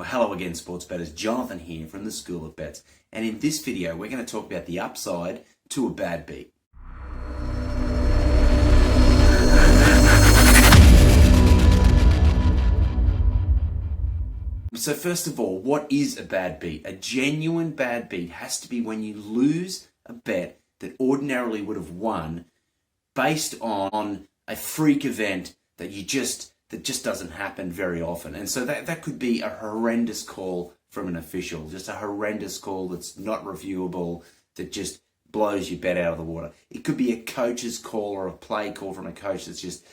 Well, hello again, sports bettors. Jonathan here from the School of Bets. And in this video, we're going to talk about the upside to a bad beat. So first of all, what is a bad beat? A genuine bad beat has to be when you lose a bet that ordinarily would have won based on a freak event that just doesn't happen very often. And so that could be a horrendous call from an official, just a horrendous call that's not reviewable, that just blows your bet out of the water. It could be a coach's call or a play call from a coach that's just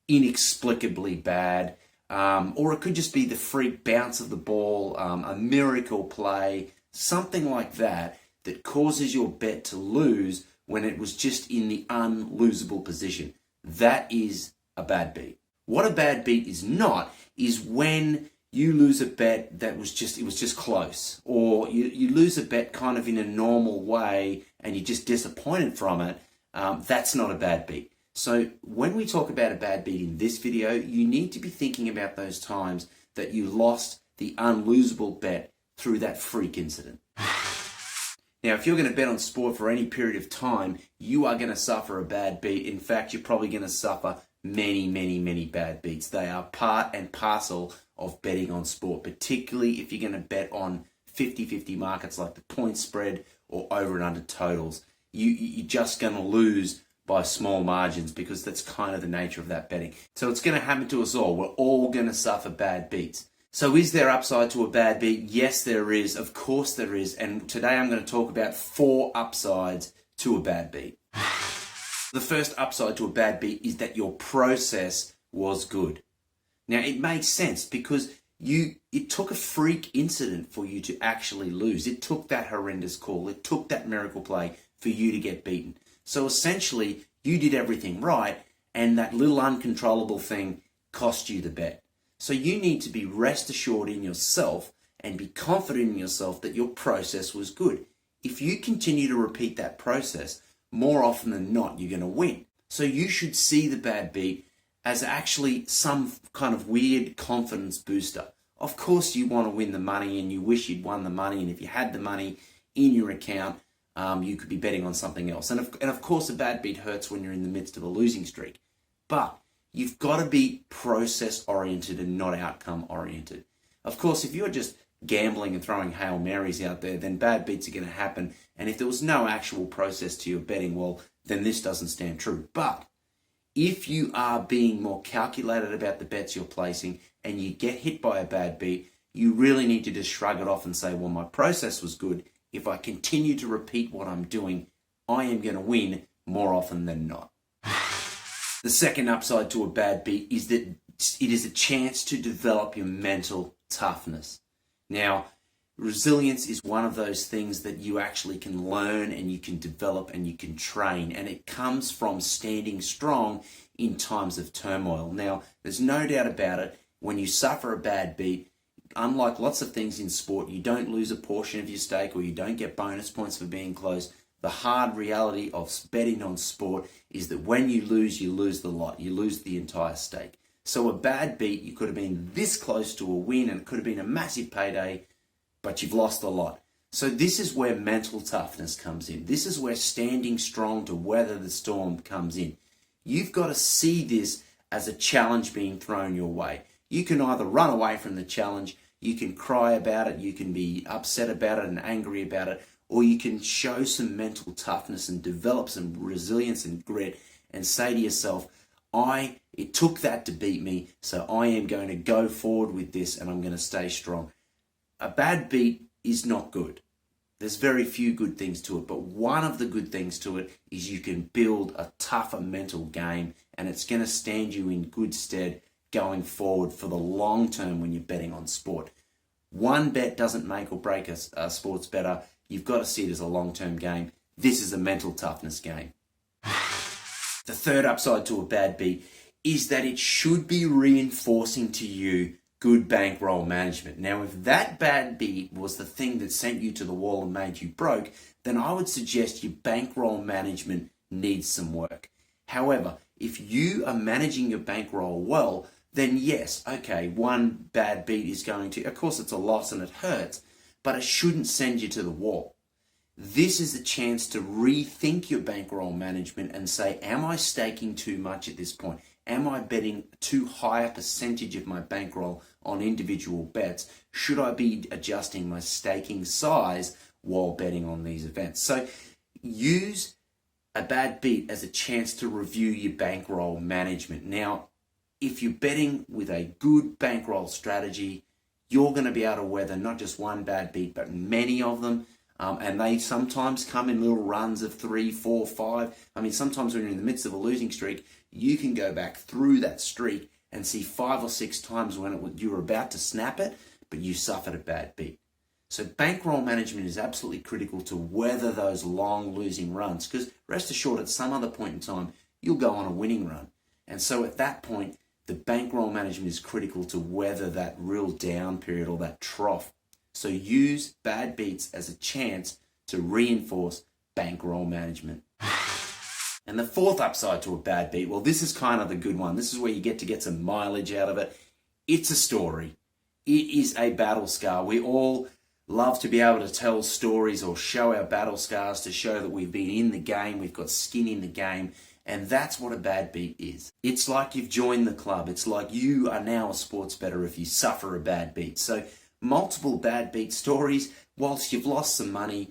inexplicably bad. Or it could just be the freak bounce of the ball, a miracle play, something like that causes your bet to lose when it was just in the unlosable position. That is a bad beat. What a bad beat is not is when you lose a bet that was just close, or you lose a bet kind of in a normal way and you're just disappointed from it. That's not a bad beat. So when we talk about a bad beat in this video, you need to be thinking about those times that you lost the unlosable bet through that freak incident. Now, if you're going to bet on sport for any period of time, you are going to suffer a bad beat. In fact, you're probably going to suffer many bad beats. They are part and parcel of betting on sport, particularly if you're going to bet on 50-50 markets like the point spread or over and under totals. You're just going to lose by small margins because that's kind of the nature of that betting. So it's going to happen to us all. We're all going to suffer bad beats. So is there upside to a bad beat? Yes, there is. Of course there is. And today I'm going to talk about 4 upsides to a bad beat. The first upside to a bad beat is that your process was good. Now, it makes sense because it took a freak incident for you to actually lose. It took that horrendous call. It took that miracle play for you to get beaten. So essentially, you did everything right, and that little uncontrollable thing cost you the bet. So you need to be rest assured in yourself and be confident in yourself that your process was good. If you continue to repeat that process, more often than not, you're going to win. So you should see the bad beat as actually some kind of weird confidence booster. Of course, you want to win the money and you wish you'd won the money. And if you had the money in your account, you could be betting on something else. And of course, a bad beat hurts when you're in the midst of a losing streak. But you've got to be process-oriented and not outcome-oriented. Of course, if you're just gambling and throwing Hail Marys out there, then bad beats are going to happen. And if there was no actual process to your betting, well, then this doesn't stand true. But if you are being more calculated about the bets you're placing and you get hit by a bad beat, you really need to just shrug it off and say, well, my process was good. If I continue to repeat what I'm doing, I am going to win more often than not. The second upside to a bad beat is that it is a chance to develop your mental toughness. Now, resilience is one of those things that you actually can learn and you can develop and you can train. And it comes from standing strong in times of turmoil. Now, there's no doubt about it. When you suffer a bad beat, unlike lots of things in sport, you don't lose a portion of your stake or you don't get bonus points for being close. The hard reality of betting on sport is that when you lose the lot. You lose the entire stake. So a bad beat, you could have been this close to a win and it could have been a massive payday, but you've lost the lot. So this is where mental toughness comes in. This is where standing strong to weather the storm comes in. You've got to see this as a challenge being thrown your way. You can either run away from the challenge, you can cry about it, you can be upset about it and angry about it, or you can show some mental toughness and develop some resilience and grit and say to yourself, it took that to beat me, so I am going to go forward with this and I'm going to stay strong. A bad beat is not good. There's very few good things to it, but one of the good things to it is you can build a tougher mental game and it's going to stand you in good stead going forward for the long term when you're betting on sport. One bet doesn't make or break a sports bettor. You've got to see it as a long-term game. This is a mental toughness game. The third upside to a bad beat is that it should be reinforcing to you good bankroll management. Now, if that bad beat was the thing that sent you to the wall and made you broke, then I would suggest your bankroll management needs some work. However, if you are managing your bankroll well, then yes, okay, one bad beat is going to, of course it's a loss and it hurts, but it shouldn't send you to the wall. This is a chance to rethink your bankroll management and say, am I staking too much at this point? Am I betting too high a percentage of my bankroll on individual bets? Should I be adjusting my staking size while betting on these events? So use a bad beat as a chance to review your bankroll management. Now, if you're betting with a good bankroll strategy, you're going to be able to weather not just one bad beat, but many of them. And they sometimes come in little runs of 3, 4, 5. I mean, sometimes when you're in the midst of a losing streak, you can go back through that streak and see 5 or 6 times when you were about to snap it, but you suffered a bad beat. So bankroll management is absolutely critical to weather those long losing runs, because rest assured at some other point in time, you'll go on a winning run. And so at that point, the bankroll management is critical to weather that real down period or that trough. So use bad beats as a chance to reinforce bankroll management. And the fourth upside to a bad beat, well, this is kind of the good one. This is where you get some mileage out of it. It's a story. It is a battle scar. We all love to be able to tell stories or show our battle scars to show that we've been in the game, we've got skin in the game, and that's what a bad beat is. It's like you've joined the club. It's like you are now a sports bettor if you suffer a bad beat. So multiple bad beat stories, whilst you've lost some money,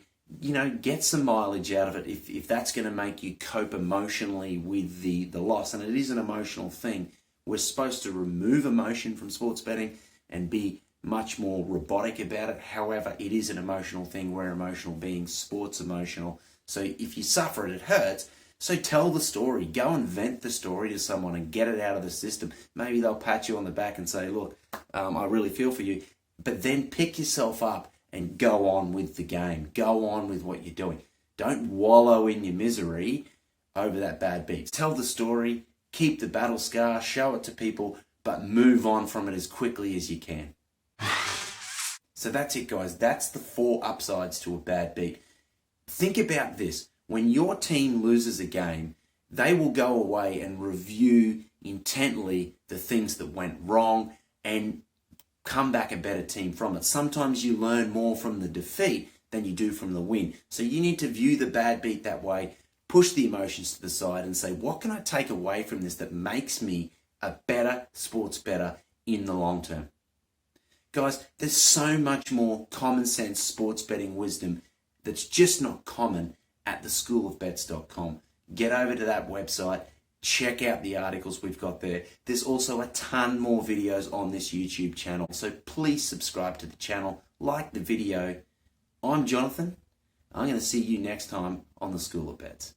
get some mileage out of it if that's going to make you cope emotionally with the loss. And it is an emotional thing. We're supposed to remove emotion from sports betting and be much more robotic about it. However, it is an emotional thing. We're emotional beings, sports emotional. So if you suffer it, it hurts. So tell the story. Go and vent the story to someone and get it out of the system. Maybe they'll pat you on the back and say, look, I really feel for you. But then pick yourself up and go on with the game. Go on with what you're doing. Don't wallow in your misery over that bad beat. Tell the story, keep the battle scar, show it to people, but move on from it as quickly as you can. So that's it, guys. That's the 4 upsides to a bad beat. Think about this. When your team loses a game, they will go away and review intently the things that went wrong and come back a better team from it. Sometimes you learn more from the defeat than you do from the win. So you need to view the bad beat that way, push the emotions to the side and say, what can I take away from this that makes me a better sports bettor in the long term? Guys, there's so much more common sense sports betting wisdom that's just not common at theschoolofbets.com. Get over to that website. Check out the articles we've got there. There's also a ton more videos on this YouTube channel. So please subscribe to the channel, like the video. I'm Jonathan. I'm going to see you next time on the School of Bets.